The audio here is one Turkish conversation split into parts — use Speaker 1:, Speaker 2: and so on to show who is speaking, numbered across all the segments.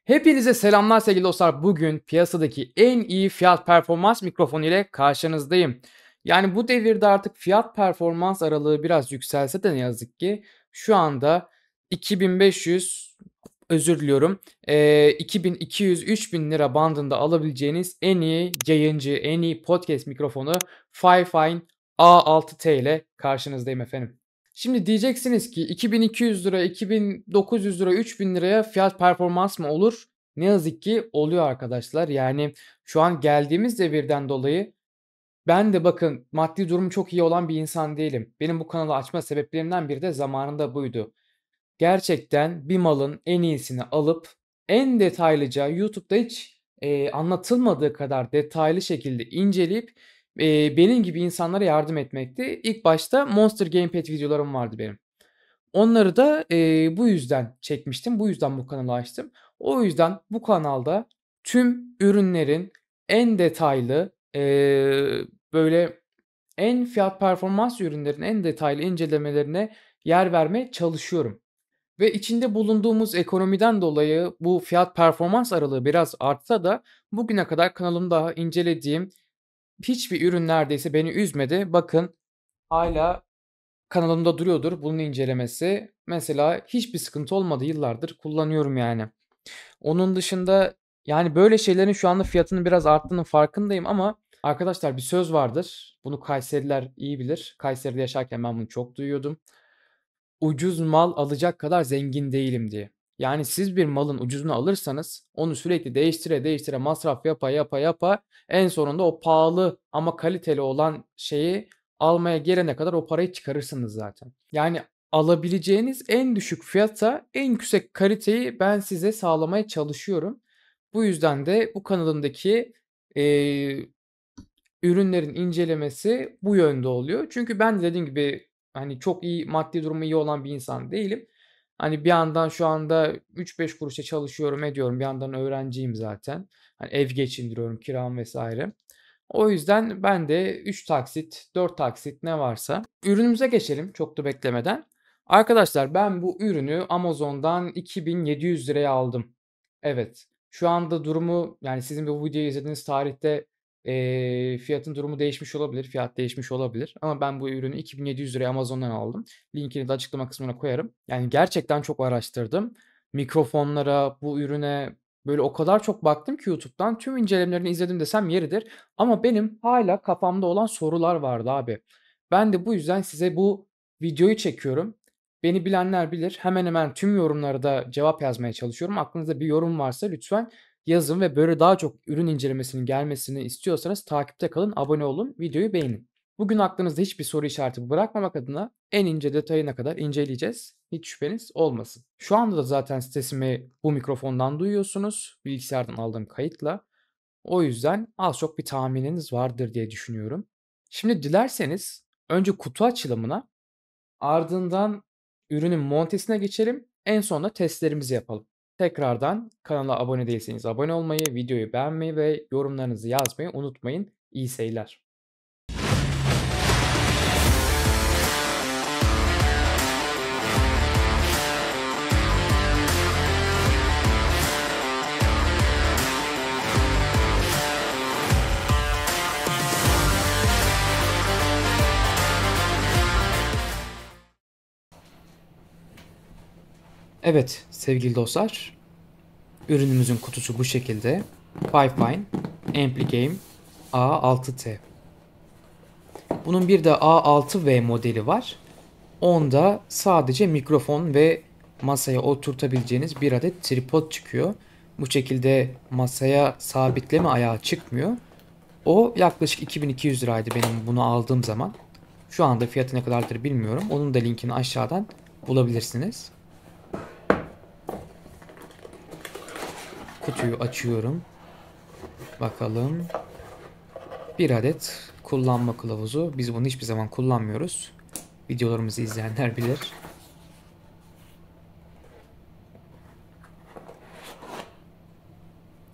Speaker 1: Hepinize selamlar sevgili dostlar. Bugün piyasadaki en iyi fiyat performans mikrofonu ile karşınızdayım. Yani bu devirde artık fiyat performans aralığı biraz yükselse de ne yazık ki şu anda 2500 özür diliyorum 2200-3000 lira bandında alabileceğiniz en iyi yayıncı, en iyi podcast mikrofonu Fifine A6T ile karşınızdayım efendim. Şimdi diyeceksiniz ki 2200 lira, 2900 lira, 3000 liraya fiyat performans mı olur? Ne yazık ki oluyor arkadaşlar. Yani şu an geldiğimiz devirden dolayı ben de bakın maddi durumu çok iyi olan bir insan değilim. Benim bu kanalı açma sebeplerimden biri de zamanında buydu. Gerçekten bir malın en iyisini alıp en detaylıca YouTube'da hiç, anlatılmadığı kadar detaylı şekilde inceleyip, benim gibi insanlara yardım etmekti. İlk başta Monster Gamepad videolarım vardı benim. Onları da, bu yüzden çekmiştim. Bu yüzden bu kanalı açtım. O yüzden bu kanalda tüm ürünlerin en detaylı, böyle en fiyat performans ürünlerin en detaylı incelemelerine yer vermeye çalışıyorum. Ve içinde bulunduğumuz ekonomiden dolayı bu fiyat performans aralığı biraz artsa da bugüne kadar kanalımda incelediğim hiçbir ürün neredeyse beni üzmedi. Bakın hala kanalımda duruyordur bunun incelemesi. Mesela hiçbir sıkıntı olmadı. Yıllardır kullanıyorum yani. Onun dışında yani böyle şeylerin şu anda fiyatının biraz arttığının farkındayım ama arkadaşlar bir söz vardır. Bunu Kayseriler iyi bilir. Kayseri'de yaşarken ben bunu çok duyuyordum. Ucuz mal alacak kadar zengin değilim diye. Yani siz bir malın ucuzunu alırsanız onu sürekli değiştire değiştire masraf yapa en sonunda o pahalı ama kaliteli olan şeyi almaya gelene kadar o parayı çıkarırsınız zaten. Yani alabileceğiniz en düşük fiyata en yüksek kaliteyi ben size sağlamaya çalışıyorum. Bu yüzden de bu kanalımdaki eee, ürünlerin incelemesi bu yönde oluyor. Çünkü ben de dediğim gibi, hani, çok iyi maddi durumu iyi olan bir insan değilim. Hani, bir yandan şu anda 3-5 kuruşa çalışıyorum, ediyorum. Bir yandan öğrenciyim zaten. Hani, ev geçindiriyorum, kiram vs. O yüzden ben de 3 taksit, 4 taksit ne varsa. Ürünümüze geçelim çok da beklemeden. Arkadaşlar ben bu ürünü Amazon'dan 2.700 liraya aldım. Evet. Şu anda durumu, yani, sizin bu videoyu izlediğiniz tarihte fiyatın durumu değişmiş olabilir, fiyat değişmiş olabilir ama ben bu ürünü 2.700 liraya Amazon'dan aldım. Linkini de açıklama kısmına koyarım. Yani gerçekten çok araştırdım. Mikrofonlara, bu ürüne böyle o kadar çok baktım ki YouTube'dan tüm incelemelerini izledim desem yeridir. Ama benim hala kafamda olan sorular vardı abi. Ben de bu yüzden size bu videoyu çekiyorum. Beni bilenler bilir. Hemen hemen tüm yorumlara da cevap yazmaya çalışıyorum. Aklınızda bir yorum varsa lütfen yazın ve böyle daha çok ürün incelemesinin gelmesini istiyorsanız takipte kalın, abone olun, videoyu beğenin. Bugün aklınızda hiçbir soru işareti bırakmamak adına en ince detayına kadar inceleyeceğiz. Hiç şüpheniz olmasın. Şu anda da zaten sesimi bu mikrofondan duyuyorsunuz. Bilgisayardan aldığım kayıtla. O yüzden az çok bir tahmininiz vardır diye düşünüyorum. Şimdi dilerseniz önce kutu açılımına, ardından ürünün montesine geçelim. En sonunda testlerimizi yapalım. Tekrardan kanala abone değilseniz abone olmayı, videoyu beğenmeyi ve yorumlarınızı yazmayı unutmayın. İyi seyirler. Evet sevgili dostlar, ürünümüzün kutusu bu şekilde. Fifine Ampli Game A6T. Bunun bir de A6V modeli var. Onda sadece mikrofon ve masaya oturtabileceğiniz bir adet tripod çıkıyor. Bu şekilde masaya sabitleme ayağı çıkmıyor. O yaklaşık 2200 liraydı benim bunu aldığım zaman. Şu anda fiyatı ne kadardır bilmiyorum. Onun da linkini aşağıdan bulabilirsiniz. Kutuyu açıyorum. Bakalım. Bir adet kullanma kılavuzu. Biz bunu hiçbir zaman kullanmıyoruz. Videolarımızı izleyenler bilir.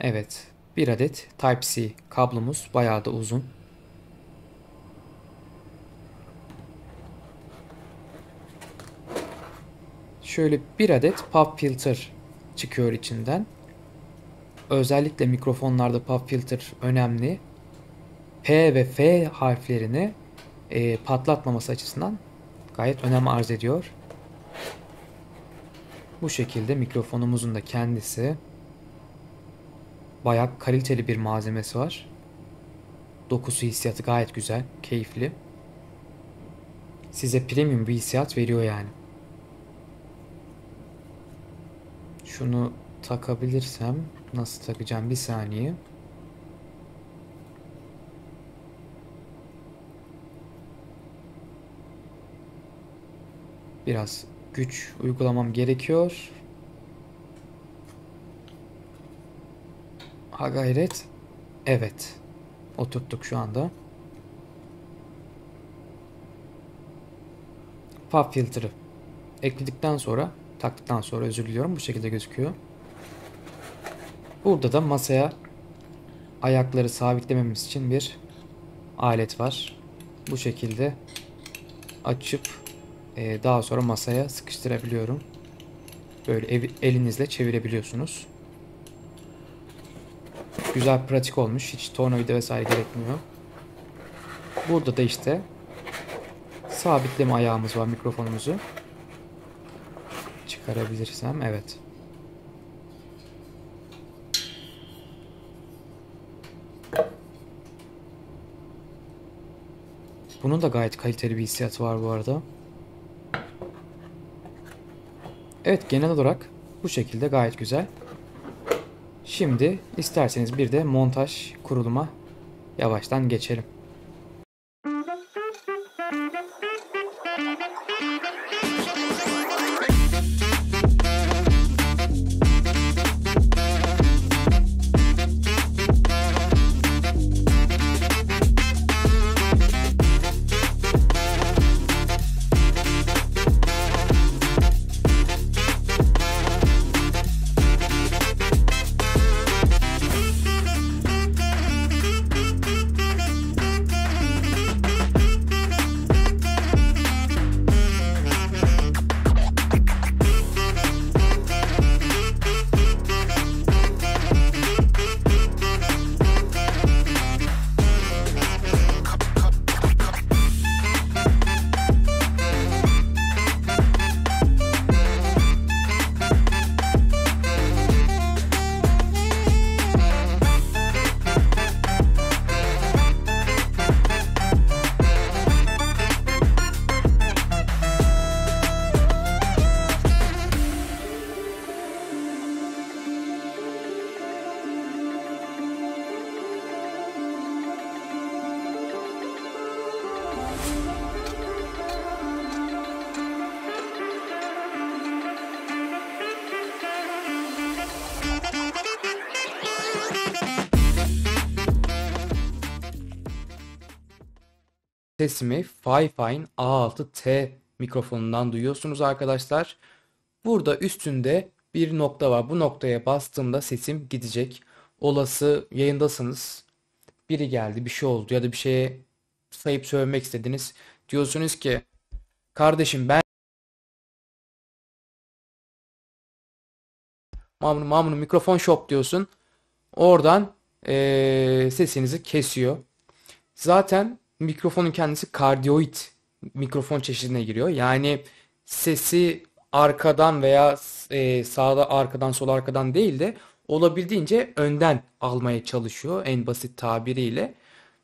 Speaker 1: Evet. Bir adet Type-C kablomuz. Bayağı da uzun. Şöyle bir adet pop filter çıkıyor içinden. Özellikle mikrofonlarda pop filter önemli. P ve F harflerini patlatmaması açısından gayet önem arz ediyor. Bu şekilde mikrofonumuzun da kendisi bayağı kaliteli bir malzemesi var. Dokusu, hissiyatı gayet güzel, keyifli. Size premium bir hissiyat veriyor yani. Şunu takabilirsem, nasıl takacağım bir saniye. Biraz güç uygulamam gerekiyor. Ha gayret. Evet. Oturttuk şu anda. Pop filter'ı ekledikten sonra, taktıktan sonra özür diliyorum, bu şekilde gözüküyor. Burada da masaya ayakları sabitlememiz için bir alet var. Bu şekilde açıp daha sonra masaya sıkıştırabiliyorum. Böyle elinizle çevirebiliyorsunuz. Güzel, pratik olmuş. Hiç tornavida vesaire gerekmiyor. Burada da işte sabitleme ayağımız var mikrofonumuzu. Çıkarabilirsem, evet. Bunun da gayet kaliteli bir hissiyatı var bu arada. Evet, genel olarak bu şekilde gayet güzel. Şimdi isterseniz bir de montaj kuruluma yavaştan geçelim. Sesimi Fifine A6T mikrofonundan duyuyorsunuz arkadaşlar. Burada üstünde bir nokta var. Bu noktaya bastığımda sesim gidecek. Olası yayındasınız. Biri geldi, bir şey oldu ya da bir şeye sayıp söylemek istediniz. Diyorsunuz ki kardeşim ben Mamunu mikrofon shop diyorsun. Oradan sesinizi kesiyor. Zaten mikrofonun kendisi kardioid mikrofon çeşidine giriyor. Yani sesi arkadan veya sağda arkadan sola arkadan değil de olabildiğince önden almaya çalışıyor en basit tabiriyle.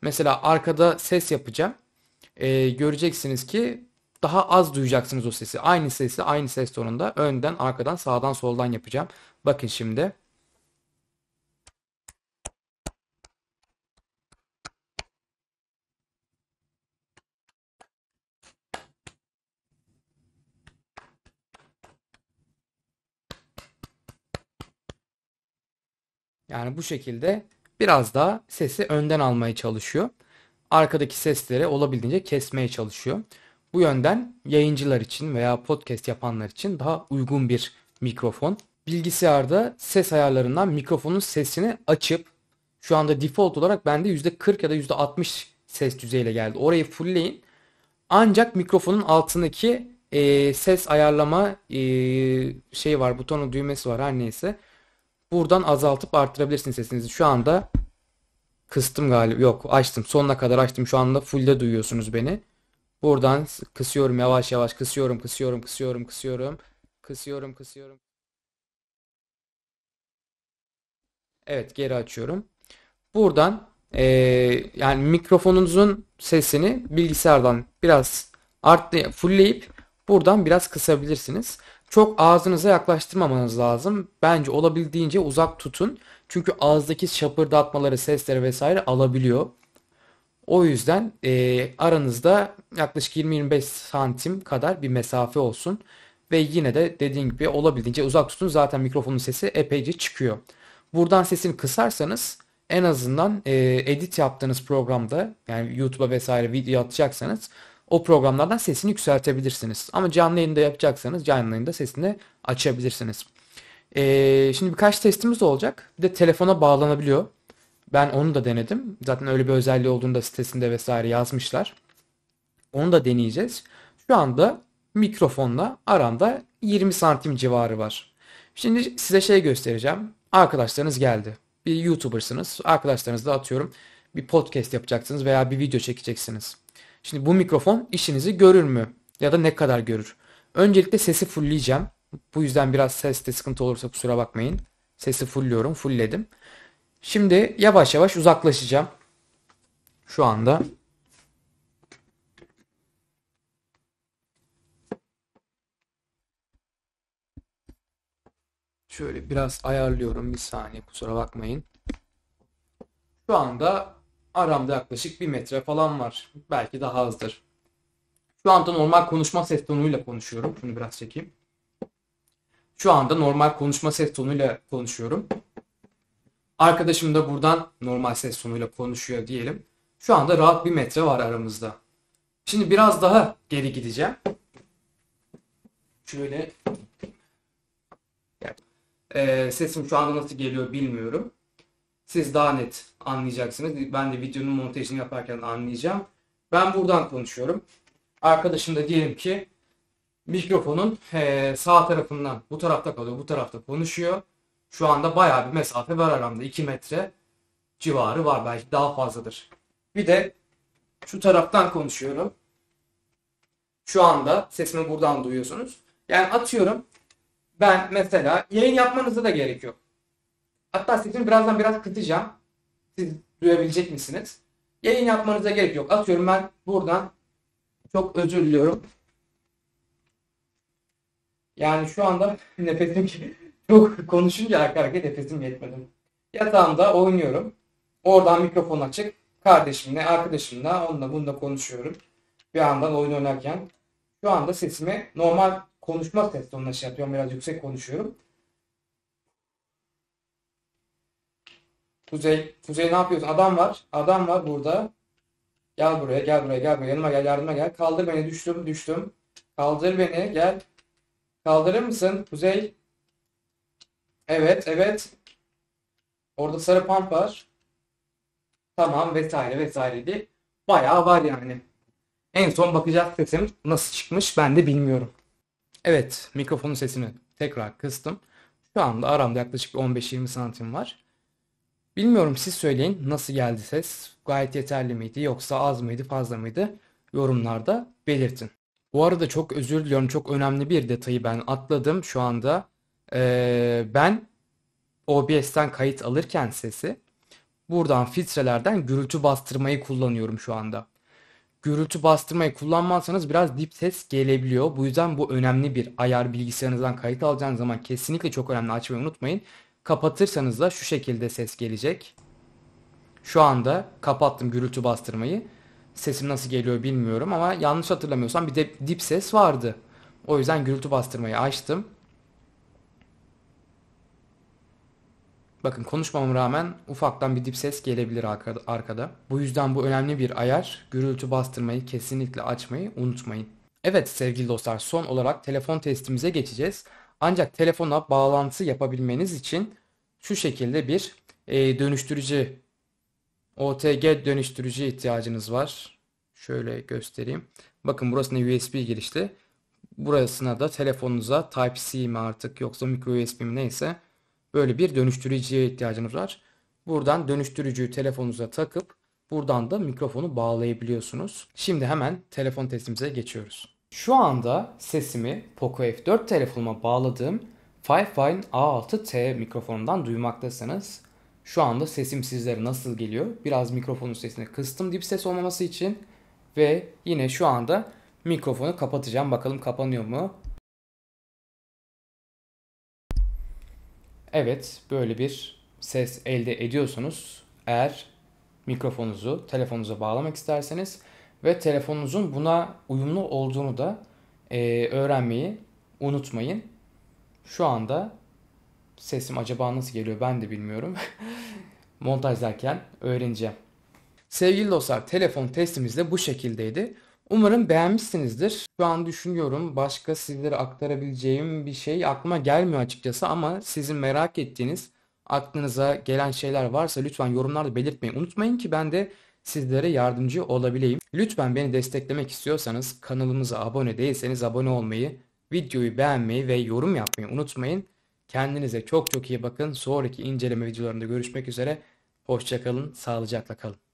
Speaker 1: Mesela arkada ses yapacağım. Göreceksiniz ki daha az duyacaksınız o sesi. Aynı sesi aynı ses tonunda önden, arkadan, sağdan, soldan yapacağım. Bakın şimdi. Yani bu şekilde biraz daha sesi önden almaya çalışıyor. Arkadaki sesleri olabildiğince kesmeye çalışıyor. Bu yönden yayıncılar için veya podcast yapanlar için daha uygun bir mikrofon. Bilgisayarda ses ayarlarından mikrofonun sesini açıp şu anda default olarak bende %40 ya da %60 ses düzeyiyle geldi. Orayı fullleyin. Ancak mikrofonun altındaki ses ayarlama şey var, butonu düğmesi var her neyse. Buradan azaltıp arttırabilirsiniz sesinizi. Şu anda kıstım galiba. Yok, açtım. Sonuna kadar açtım. Şu anda fullde duyuyorsunuz beni. Buradan kısıyorum, yavaş yavaş kısıyorum, kısıyorum, kısıyorum, kısıyorum. Kısıyorum, kısıyorum. Evet, geri açıyorum. Buradan yani mikrofonunuzun sesini bilgisayardan biraz fullleyip buradan biraz kısabilirsiniz. Çok ağzınıza yaklaştırmamanız lazım. Bence olabildiğince uzak tutun. Çünkü ağızdaki şapırdatmaları, sesleri vesaire alabiliyor. O yüzden aranızda yaklaşık 20-25 santim kadar bir mesafe olsun. Ve yine de dediğim gibi olabildiğince uzak tutun. Zaten mikrofonun sesi epeyce çıkıyor. Buradan sesini kısarsanız en azından edit yaptığınız programda, yani YouTube'a vesaire video atacaksanız o programlardan sesini yükseltebilirsiniz. Ama canlı yayında yapacaksanız canlı yayında sesini açabilirsiniz. Şimdi birkaç testimiz de olacak. Bir de telefona bağlanabiliyor. Ben onu da denedim. Zaten öyle bir özelliği olduğunu da sitesinde vesaire yazmışlar. Onu da deneyeceğiz. Şu anda mikrofonla aramda 20 santim civarı var. Şimdi size şey göstereceğim. Arkadaşlarınız geldi. Bir YouTuber'sınız. Arkadaşlarınızla atıyorum bir podcast yapacaksınız veya bir video çekeceksiniz. Şimdi bu mikrofon işinizi görür mü? Ya da ne kadar görür? Öncelikle sesi fullleyeceğim. Bu yüzden biraz seste sıkıntı olursa kusura bakmayın. Sesi fullliyorum. Fullledim. Şimdi yavaş yavaş uzaklaşacağım. Şu anda. Şöyle biraz ayarlıyorum. Bir saniye kusura bakmayın. Şu anda aramda yaklaşık 1 metre falan var. Belki daha azdır. Şu anda normal konuşma ses tonuyla konuşuyorum. Şunu biraz çekeyim. Şu anda normal konuşma ses tonuyla konuşuyorum. Arkadaşım da buradan normal ses tonuyla konuşuyor diyelim. Şu anda rahat 1 metre var aramızda. Şimdi biraz daha geri gideceğim. Şöyle sesim şu anda nasıl geliyor bilmiyorum. Siz daha net anlayacaksınız. Ben de videonun montajını yaparken anlayacağım. Ben buradan konuşuyorum. Arkadaşım da diyelim ki mikrofonun sağ tarafından bu tarafta kalıyor. Bu tarafta konuşuyor. Şu anda bayağı bir mesafe var aramda. 2 metre civarı var. Belki daha fazladır. Bir de şu taraftan konuşuyorum. Şu anda sesimi buradan duyuyorsunuz. Yani atıyorum ben mesela yayın yapmanıza da gerek yok. Hatta sesimi birazdan biraz kısacağım. Siz duyabilecek misiniz? Yayın yapmanıza gerek yok. Atıyorum ben buradan çok özür diliyorum. Yani şu anda nefesim çok konuşunca arka arkaya nefesim yetmedi. Yatağımda oynuyorum. Oradan mikrofon açık. Kardeşimle, arkadaşımla onunla bununla konuşuyorum. Bir yandan oyun oynarken. Şu anda sesimi normal konuşma ses tonuna şey yapıyorum. Biraz yüksek konuşuyorum. Kuzey ne yapıyorsun? Adam var. Adam var burada. Gel buraya, gel buraya, gel buraya. Yanıma gel, yardıma gel. Kaldır beni, düştüm, düştüm. Kaldır beni, gel. Kaldırır mısın? Kuzey. Evet, evet. Orada sarı pump var. Tamam vesaire vesaire diye. Bayağı var yani. En son bakacağız sesim nasıl çıkmış ben de bilmiyorum. Evet, mikrofonun sesini tekrar kıstım. Şu anda aramda yaklaşık 15-20 santim var. Bilmiyorum, siz söyleyin, nasıl geldi ses? Gayet yeterli miydi yoksa az mıydı fazla mıydı? Yorumlarda belirtin. Bu arada çok özür diliyorum, çok önemli bir detayı ben atladım şu anda. Ben OBS'ten kayıt alırken sesi buradan filtrelerden gürültü bastırmayı kullanıyorum şu anda. Gürültü bastırmayı kullanmazsanız biraz dip ses gelebiliyor. Bu yüzden bu önemli bir ayar. Bilgisayarınızdan kayıt alacağınız zaman kesinlikle çok önemli, açmayı unutmayın. Kapatırsanız da şu şekilde ses gelecek. Şu anda kapattım gürültü bastırmayı. Sesim nasıl geliyor bilmiyorum ama yanlış hatırlamıyorsam bir de dip ses vardı. O yüzden gürültü bastırmayı açtım. Bakın, konuşmama rağmen ufaktan bir dip ses gelebilir arkada. Bu yüzden bu önemli bir ayar. Gürültü bastırmayı kesinlikle açmayı unutmayın. Evet sevgili dostlar, son olarak telefon testimize geçeceğiz. Ancak telefona bağlantı yapabilmeniz için şu şekilde bir dönüştürücü, OTG dönüştürücü ihtiyacınız var. Şöyle göstereyim. Bakın, burasına USB girişli. Burasına da telefonunuza Type-C mi artık yoksa micro USB mi neyse böyle bir dönüştürücüye ihtiyacınız var. Buradan dönüştürücüyü telefonunuza takıp buradan da mikrofonu bağlayabiliyorsunuz. Şimdi hemen telefon testimize geçiyoruz. Şu anda sesimi Poco F4 telefonuma bağladığım Fifine A6T mikrofonundan duymaktasınız. Şu anda sesim sizlere nasıl geliyor? Biraz mikrofonun sesini kıstım dip ses olmaması için ve yine şu anda mikrofonu kapatacağım. Bakalım kapanıyor mu? Evet, böyle bir ses elde ediyorsunuz. Eğer mikrofonunuzu telefonunuza bağlamak isterseniz ve telefonunuzun buna uyumlu olduğunu da öğrenmeyi unutmayın. Şu anda sesim acaba nasıl geliyor ben de bilmiyorum. Montajlarken öğreneceğim. Sevgili dostlar, telefon testimiz de bu şekildeydi. Umarım beğenmişsinizdir. Şu an düşünüyorum, başka sizlere aktarabileceğim bir şey aklıma gelmiyor açıkçası, ama sizin merak ettiğiniz, aklınıza gelen şeyler varsa lütfen yorumlarda belirtmeyi unutmayın ki ben de sizlere yardımcı olabileyim. Lütfen beni desteklemek istiyorsanız, kanalımıza abone değilseniz abone olmayı, videoyu beğenmeyi ve yorum yapmayı unutmayın. Kendinize çok çok iyi bakın. Sonraki inceleme videolarında görüşmek üzere. Hoşça kalın, sağlıcakla kalın.